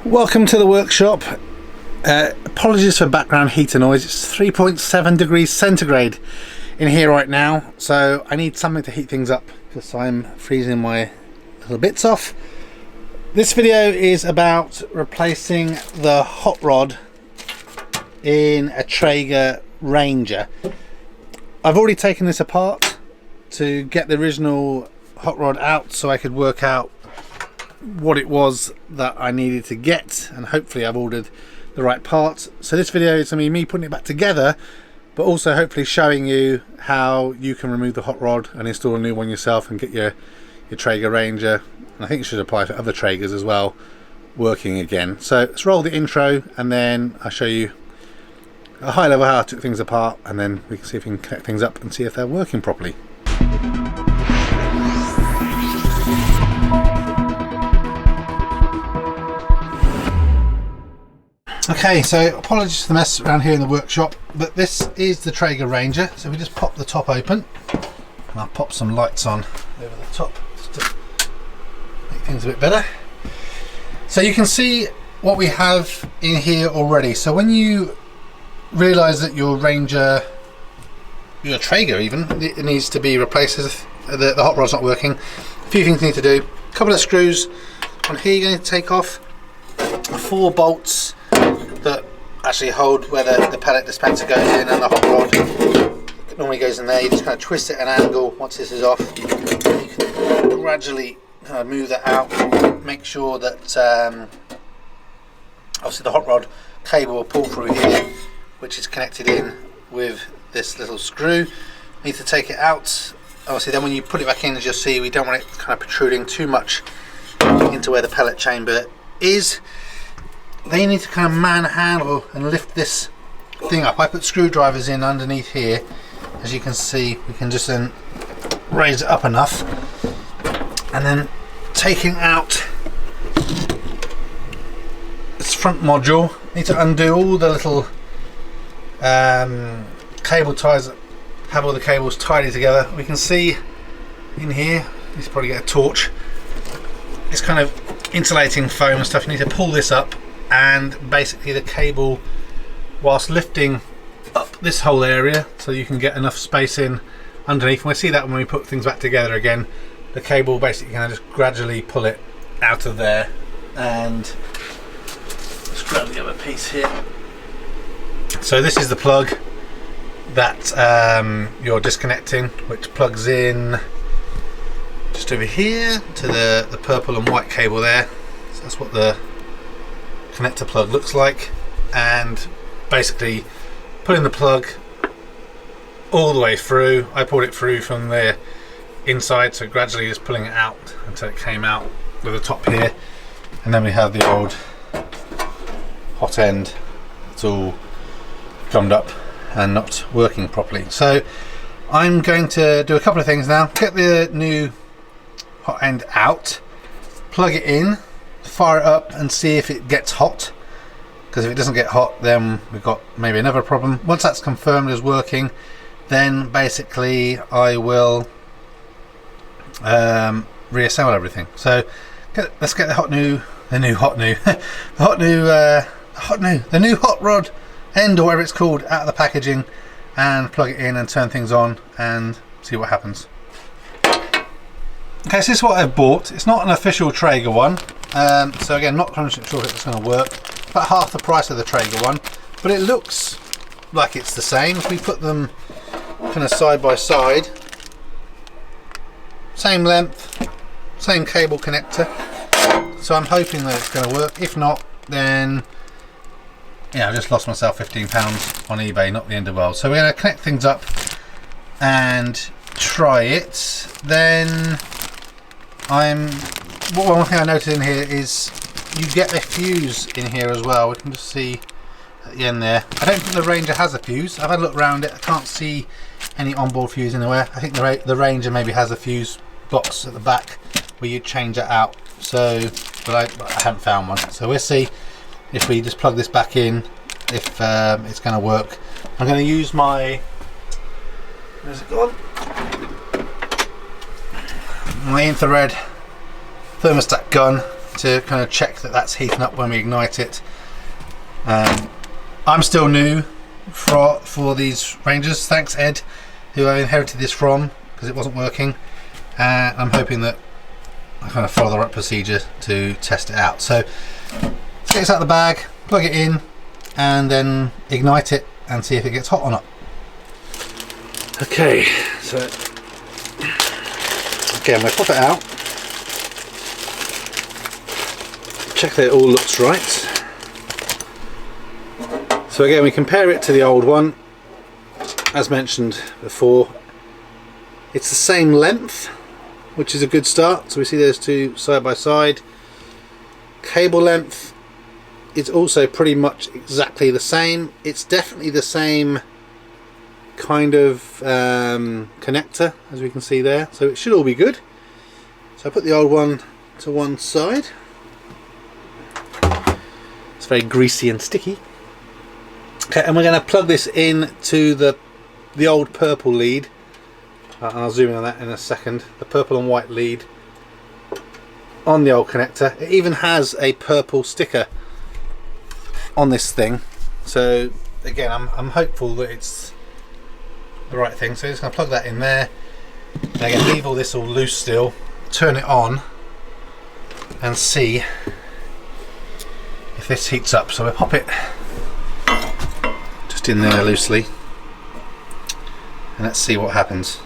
Welcome to the workshop. Apologies for background heater noise. It's 3.7 degrees centigrade in here right now, so I need something to heat things up because I'm freezing my little bits off. This video is about replacing the hot rod in a Traeger Ranger. I've already taken this apart to get the original hot rod out so I could work out what it was that I needed to get, and hopefully I've ordered the right parts. So this video is going to be me putting it back together, but also hopefully showing you how you can remove the hot rod and install a new one yourself and get your Traeger Ranger, and I think it should apply for other Traegers as well, working again. So let's roll the intro and then I'll show you a high level how I took things apart, and then we can see if we can connect things up and see if they're working properly. Okay, so apologies for the mess around here in the workshop, but this is the Traeger Ranger. So we just pop the top open, and I'll pop some lights on over the top just to make things a bit better. So you can see what we have in here already. So when you realise that your Ranger, your Traeger even, it needs to be replaced, the hot rod's not working, a few things you need to do. A couple of screws on here you're going to take off, 4 bolts that actually hold where the pellet dispenser goes in, and the hot rod it normally goes in there. You just kind of twist it at an angle once this is off. You can gradually kind of move that out, make sure that obviously the hot rod cable will pull through here, which is connected in with this little screw. You need to take it out. Obviously then when you put it back in, as you'll see, we don't want it kind of protruding too much into where the pellet chamber is. Then you need to kind of manhandle and lift this thing up. I put screwdrivers in underneath here. As you can see, we can just then raise it up enough, and then taking out this front module, need to undo all the little cable ties that have all the cables tidy together. We can see in here, you should probably get a torch, it's kind of insulating foam and stuff. You need to pull this up, and basically the cable, whilst lifting up this whole area so you can get enough space in underneath, and we'll see that when we put things back together again, the cable basically kind of just gradually pull it out of there. And let's grab the other piece here. So this is the plug that you're disconnecting, which plugs in just over here to the purple and white cable there. So that's what the connector plug looks like, and basically putting the plug all the way through. I pulled it through from the inside, so gradually just pulling it out until it came out with the top here, and then we have the old hot end. It's all gummed up and not working properly. So I'm going to do a couple of things now. Get the new hot end out, plug it in, fire it up and see if it gets hot, because if it doesn't get hot then we've got maybe another problem. Once that's confirmed as working, then basically I will reassemble everything. So let's get the new hot rod end, or whatever it's called, out of the packaging, and plug it in and turn things on and see what happens. Okay, so this is what I've bought. It's not an official Traeger one, so again, not 100% sure if it's going to work. About half the price of the Traeger one, but it looks like it's the same. If we put them kind of side by side, same length, same cable connector, so I'm hoping that it's going to work. If not, then yeah, I just lost myself £15 on eBay, not the end of the world. So we're going to connect things up and try it. Then one thing I noted in here is you get a fuse in here as well. We can just see at the end there. I don't think the Ranger has a fuse. I've had a look around it. I can't see any onboard fuse anywhere. I think the Ranger maybe has a fuse box at the back where you change it out. So, but I haven't found one. So we'll see if we just plug this back in, if it's going to work. I'm going to use my, where's it gone? My infrared thermostat gun to kind of check that that's heating up when we ignite it. I'm still new for these Rangers. Thanks Ed, who I inherited this from, because it wasn't working. I'm hoping that I kind of follow the right procedure to test it out. So let's get this out of the bag, plug it in, and then ignite it and see if it gets hot or not. Okay, so again, we'll pop it out, check that it all looks right. So again, we compare it to the old one. As mentioned before, it's the same length, which is a good start. So we see those two side by side. Cable length is also pretty much exactly the same. It's definitely the same kind of connector, as we can see there, so it should all be good. So I put the old one to one side. It's very greasy and sticky. Okay, and we're going to plug this in to the old purple lead. And I'll zoom in on that in a second. The purple and white lead on the old connector. It even has a purple sticker on this thing. So again, I'm hopeful that it's the right thing. So I'm just going to plug that in there. And again, leave all this all loose still. Turn it on and see if this heats up. So we'll pop it just in there loosely, and let's see what happens.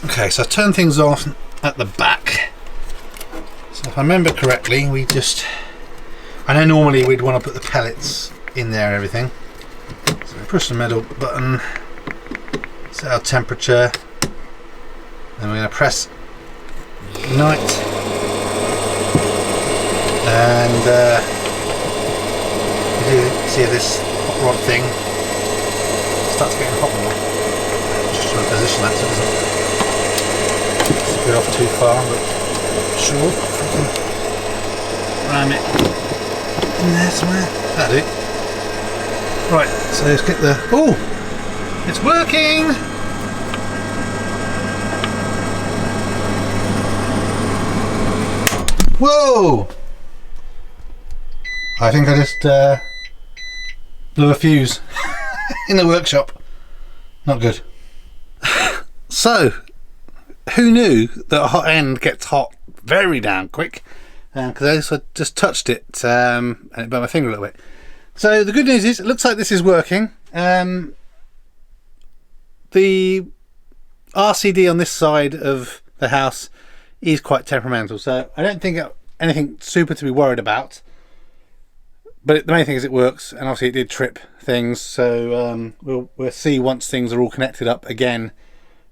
Okay, so I turn things off at the back. So if I remember correctly, I know normally we'd want to put the pellets in there and everything. So we push the middle button, set our temperature, then we're going to press ignite, and you see this hot rod thing starts getting hot more. Just trying to position that so it doesn't go off too far, but sure, if we can ram it in there somewhere. That'll do. Right, so let's get the... Oh! It's working! Whoa! I think I just blew a fuse in the workshop. Not good. So, who knew that a hot end gets hot very damn quick? Because I just touched it and it burned my finger a little bit. So the good news is, it looks like this is working. The RCD on this side of the house is quite temperamental, so I don't think anything super to be worried about. But the main thing is it works, and obviously it did trip things, so we'll see once things are all connected up again,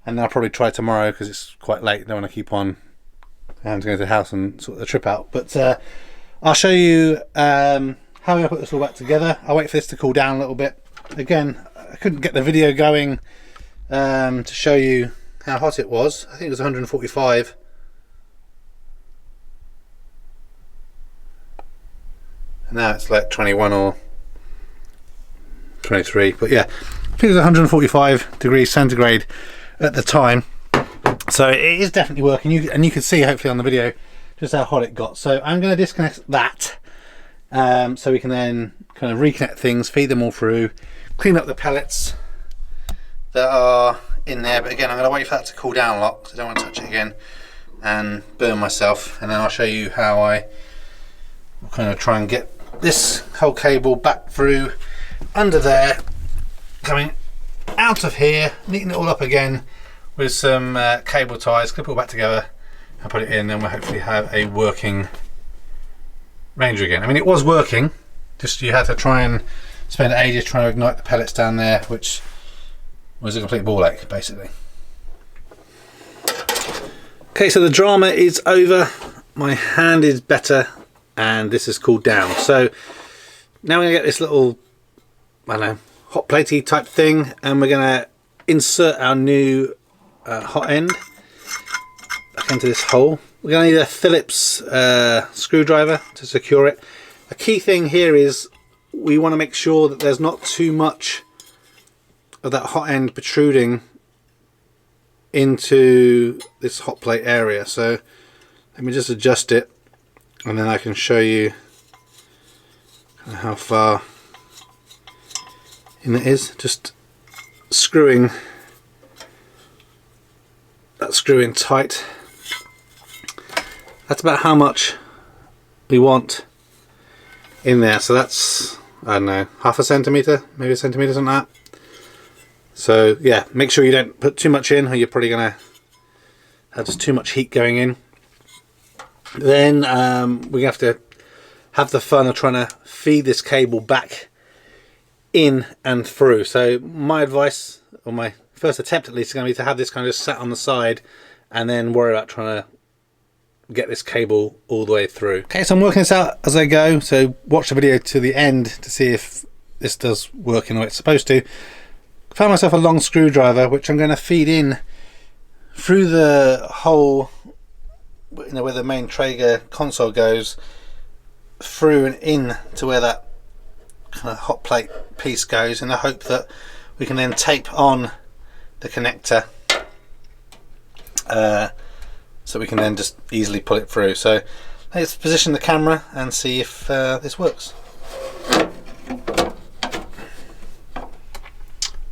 and then I'll probably try tomorrow because it's quite late. I don't want to keep on having to go to the house and sort the trip out. But I'll show you how I'm going to put this all back together. I'll wait for this to cool down a little bit. Again, I couldn't get the video going to show you how hot it was. I think it was 145. And now it's like 21 or 23, but yeah, I think it was 145 degrees centigrade at the time, so it is definitely working. And you can see hopefully on the video just how hot it got. So I'm going to disconnect that so we can then kind of reconnect things, feed them all through, clean up the pellets that are in there. But again, I'm going to wait for that to cool down a lot because I don't want to touch it again and burn myself. And then I'll show you how I will kind of try and get this whole cable back through under there, coming out of here, neaten it all up again with some cable ties, clip it all back together and put it in. Then we'll hopefully have a working Ranger again. I mean, it was working, just you had to try and spend ages trying to ignite the pellets down there, which was a complete ball ache basically. Okay, so the drama is over, my hand is better, and this has cooled down. So now we're going to get this little, I don't know, hot platey type thing, and we're going to insert our new hot end back into this hole. We're going to need a Phillips screwdriver to secure it. The key thing here is we want to make sure that there's not too much of that hot end protruding into this hot plate area. So Let me just adjust it and then I can show you how far in it is. Just screwing that screw in tight. That's about how much we want in there. So that's, I don't know, half a centimetre, maybe a centimetre, something like that. So yeah, make sure you don't put too much in or you're probably going to have just too much heat going in. Then we have to have the fun of trying to feed this cable back in and through. So my advice, or my first attempt at least, is going to be to have this kind of sat on the side and then worry about trying to get this cable all the way through. Okay, so I'm working this out as I go, so watch the video to the end to see if this does work in the way it's supposed to. Found myself a long screwdriver which I'm going to feed in through the hole, you know, where the main Traeger console goes, through and in to where that kind of hot plate piece goes, in the hope that we can then tape on the connector so we can then just easily pull it through. So let's position the camera and see if this works.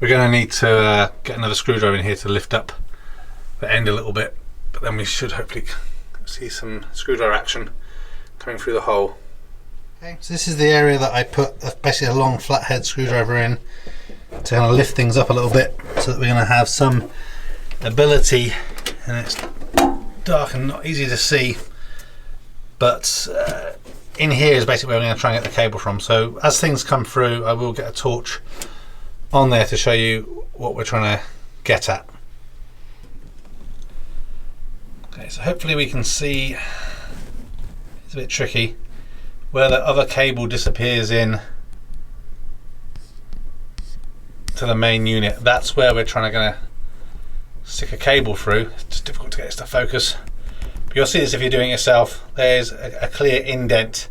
We're going to need to get another screwdriver in here to lift up the end a little bit, but then we should hopefully see some screwdriver action coming through the hole. Okay, so this is the area that I put basically a long flathead screwdriver in to kind of lift things up a little bit, so that we're going to have some ability, and it's dark and not easy to see, but in here is basically where we're going to try and get the cable from. So as things come through, I will get a torch on there to show you what we're trying to get at. Okay, so hopefully we can see, it's a bit tricky, where the other cable disappears in to the main unit. That's where we're trying to stick a cable through. It's just difficult to get this to focus, but you'll see this if you're doing it yourself. There's a clear indent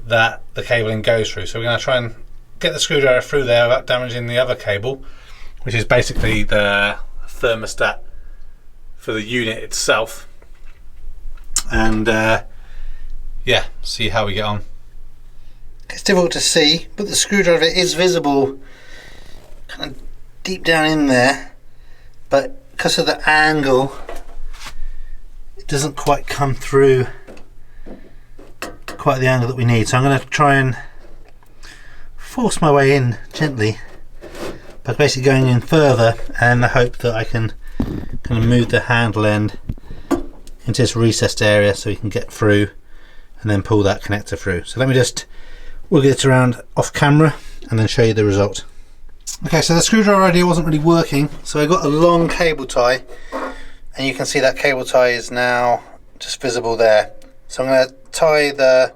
that the cabling goes through, so we're going to try and get the screwdriver through there without damaging the other cable, which is basically the thermostat for the unit itself, and yeah, see how we get on. It's difficult to see, but the screwdriver is visible kind of deep down in there, but because of the angle it doesn't quite come through quite the angle that we need. So I'm going to try and force my way in gently, but basically going in further, and the hope that I can kind of move the handle end into this recessed area so we can get through and then pull that connector through. So let me just wiggle it around off camera and then show you the result. Okay, so the screwdriver idea wasn't really working, so I got a long cable tie, and you can see that cable tie is now just visible there. So I'm going to tie the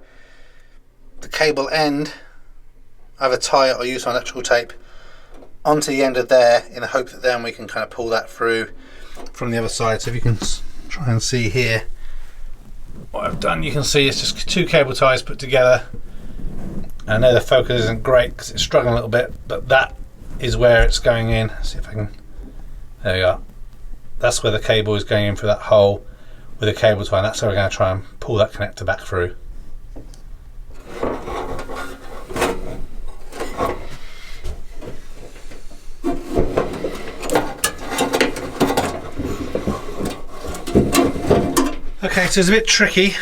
cable end, either tie it or use some electrical tape, onto the end of there, in the hope that then we can kind of pull that through from the other side. So if you can try and see here what I've done, you can see it's just two cable ties put together. I know the focus isn't great because it's struggling a little bit, but that is where it's going in. Let's see if I can, there we are. That's where the cable is going in through that hole with a cable tie, and that's how we're going to try and pull that connector back through. Okay, so it's a bit tricky.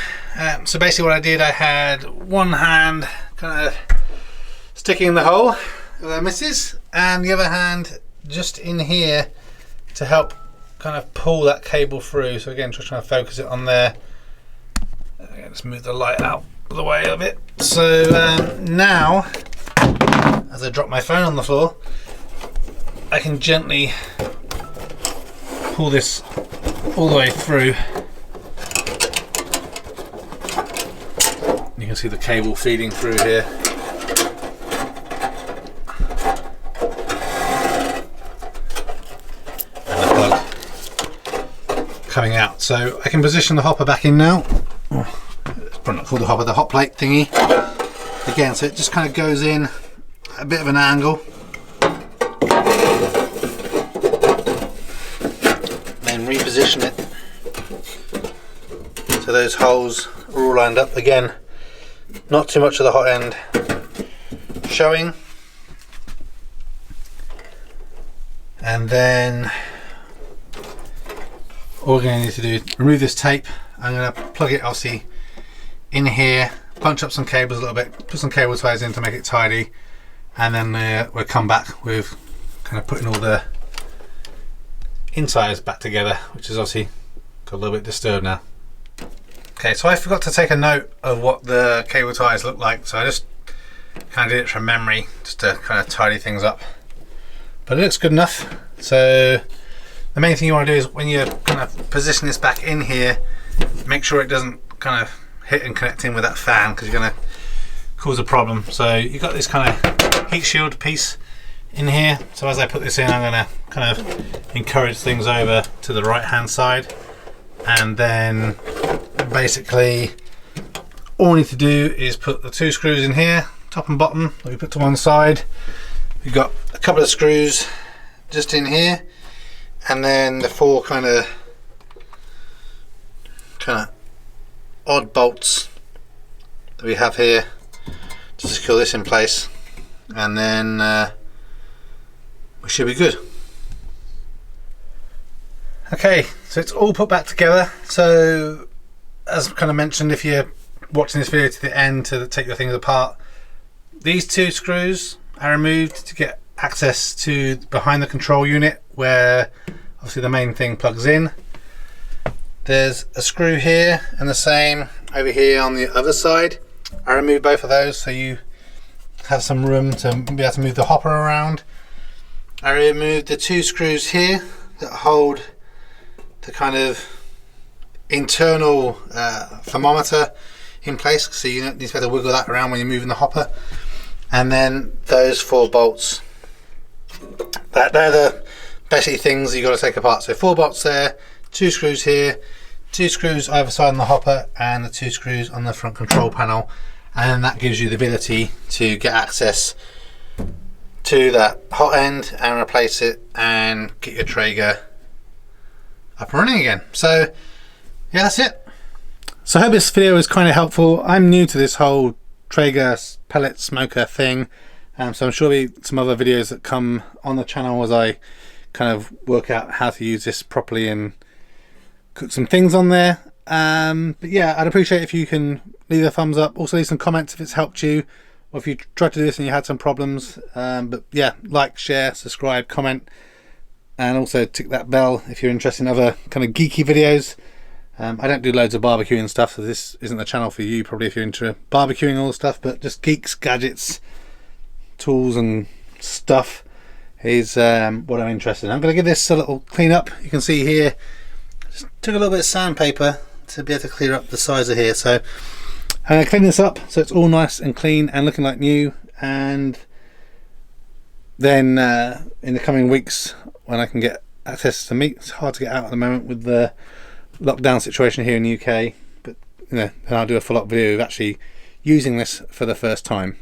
So basically what I did, I had one hand kind of sticking in the hole where it misses, and the other hand just in here to help kind of pull that cable through. So again, just trying to focus it on there. Again, let's move the light out of the way of it. So now, as I drop my phone on the floor, I can gently pull this all the way through. You can see the cable feeding through here. And the plug coming out. So I can position the hopper back in now. It's probably not called the hopper, the hot plate thingy. Again, so it just kind of goes in at a bit of an angle. Then reposition it so those holes are all lined up. Again, not too much of the hot end showing. And then all we're going to need to do is remove this tape. I'm going to plug it obviously in here, punch up some cables a little bit, put some cable ties in to make it tidy, and then we'll come back with kind of putting all the insides back together, which is obviously got a little bit disturbed now. Okay, so I forgot to take a note of what the cable ties look like, so I just kind of did it from memory just to kind of tidy things up. But it looks good enough. So the main thing you want to do is when you're kind of position this back in here, make sure it doesn't kind of hit and connect in with that fan, because you're going to cause a problem. So you've got this kind of heat shield piece in here. So as I put this in, I'm going to kind of encourage things over to the right hand side, and then basically all we need to do is put the 2 screws in here, top and bottom, that we put to one side. We've got a couple of screws just in here, and then the 4 kind of odd bolts that we have here to secure this in place, and then we should be good. Okay, so it's all put back together. So as kind of mentioned, if you're watching this video to the end to take your things apart, these 2 screws are removed to get access to behind the control unit, where obviously the main thing plugs in. There's a screw here and the same over here on the other side. I removed both of those so you have some room to be able to move the hopper around. I removed the 2 screws here that hold the kind of internal thermometer in place, so you need to be able to wiggle that around when you're moving the hopper. And then those 4 bolts, they're the basically things you got to take apart. So 4 bolts there, 2 screws here, 2 screws either side on the hopper, and the 2 screws on the front control panel, and that gives you the ability to get access to that hot end and replace it and get your Traeger up and running again. So yeah, that's it. So I hope this video was kind of helpful. I'm new to this whole Traeger pellet smoker thing, so I'm sure there'll be some other videos that come on the channel as I kind of work out how to use this properly and cook some things on there. But yeah, I'd appreciate if you can leave a thumbs up, also leave some comments if it's helped you, or if you tried to do this and you had some problems. But yeah, like, share, subscribe, comment, and also tick that bell if you're interested in other kind of geeky videos. I don't do loads of barbecuing stuff, so this isn't the channel for you probably if you're into barbecuing all the stuff, but just geeks, gadgets, tools and stuff is what I'm interested in. I'm going to give this a little clean up. You can see here, just took a little bit of sandpaper to be able to clear up the sides of here. So I'm going to clean this up so it's all nice and clean and looking like new, and then in the coming weeks when I can get access to meat, it's hard to get out at the moment with the lockdown situation here in the UK, but you know, then I'll do a follow-up video of actually using this for the first time.